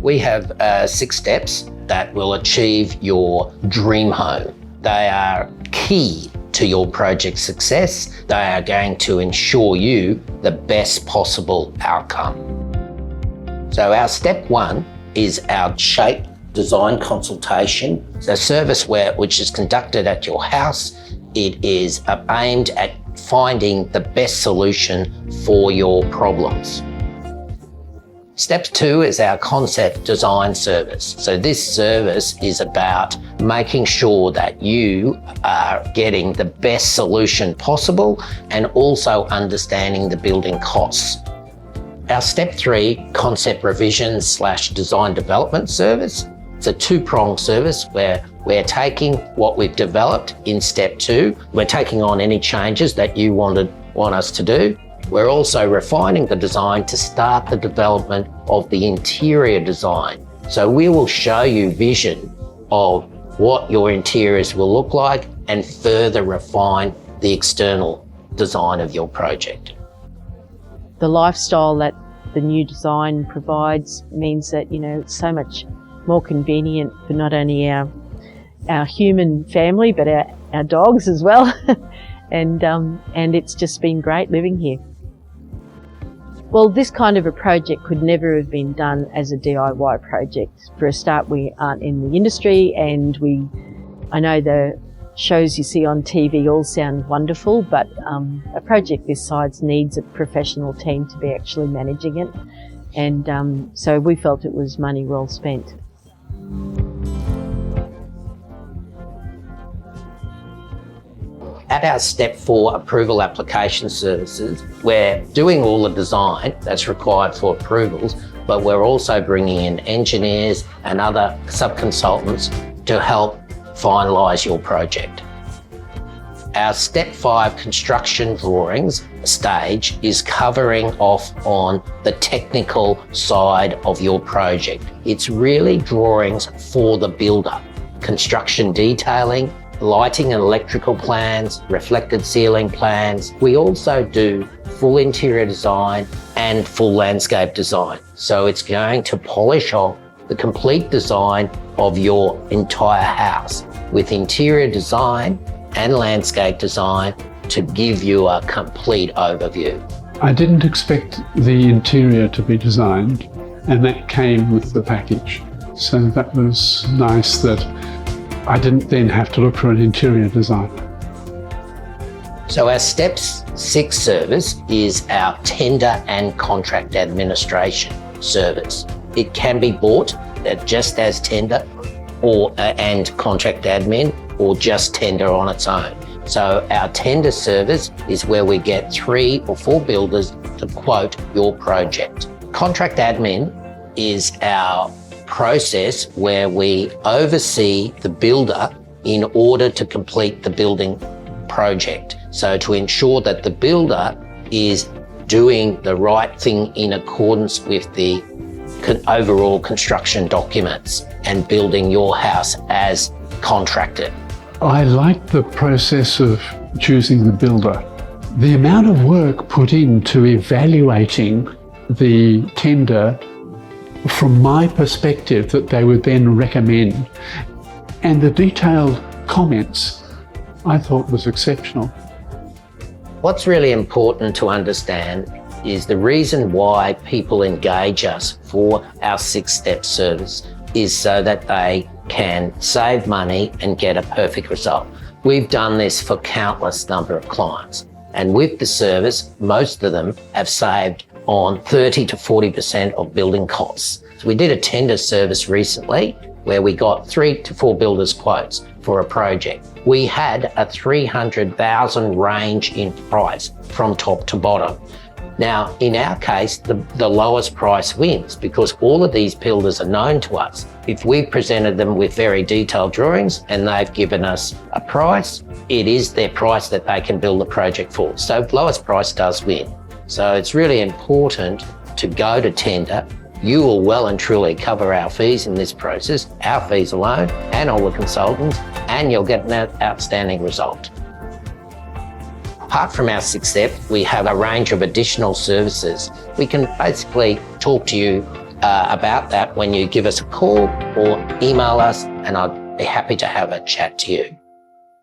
We have 6 steps that will achieve your dream home. They are key to your project success. They are going to ensure you the best possible outcome. So our step 1 is our shape design consultation. It's a service which is conducted at your house. It is aimed at finding the best solution for your problems. Step 2 is our concept design service. So this service is about making sure that you are getting the best solution possible and also understanding the building costs. Our step 3, concept revision / design development service. It's a 2-pronged service where we're taking what we've developed in step 2. We're taking on any changes that you want us to do. We're also refining the design to start the development of the interior design. So we will show you vision of what your interiors will look like and further refine the external design of your project. The lifestyle that the new design provides means that, it's so much more convenient for not only our human family, but our dogs as well. and it's just been great living here. Well, this kind of a project could never have been done as a DIY project. For a start, we aren't in the industry, and I know the shows you see on TV all sound wonderful, but a project this size needs a professional team to be actually managing it. And so we felt it was money well spent. At our step 4 approval application services, we're doing all the design that's required for approvals, but we're also bringing in engineers and other sub-consultants to help finalise your project. Our step 5 construction drawings stage is covering off on the technical side of your project. It's really drawings for the builder, construction detailing, lighting and electrical plans, reflected ceiling plans. We also do full interior design and full landscape design. So it's going to polish off the complete design of your entire house with interior design and landscape design to give you a complete overview. I didn't expect the interior to be designed, and that came with the package. So that was nice that I didn't then have to look for an interior designer. So our step 6 service is our tender and contract administration service. It can be bought just as tender and contract admin, or just tender on its own. So our tender service is where we get 3 or 4 builders to quote your project. Contract admin is our process where we oversee the builder in order to complete the building project. So to ensure that the builder is doing the right thing in accordance with the overall construction documents and building your house as contracted. I like the process of choosing the builder. The amount of work put into evaluating the tender from my perspective that they would then recommend, and the detailed comments I thought was exceptional. What's really important to understand is the reason why people engage us for our 6-step service is so that they can save money and get a perfect result. We've done this for countless number of clients, and with the service, most of them have saved on 30 to 40% of building costs. So we did a tender service recently where we got 3 to 4 builders quotes for a project. We had a $300,000 range in price from top to bottom. Now, in our case, the lowest price wins because all of these builders are known to us. If we've presented them with very detailed drawings and they've given us a price, it is their price that they can build the project for. So lowest price does win. So it's really important to go to tender. You will well and truly cover our fees in this process, our fees alone, and all the consultants, and you'll get an outstanding result. Apart from our 6 step, we have a range of additional services. We can basically talk to you about that when you give us a call or email us, and I'd be happy to have a chat to you.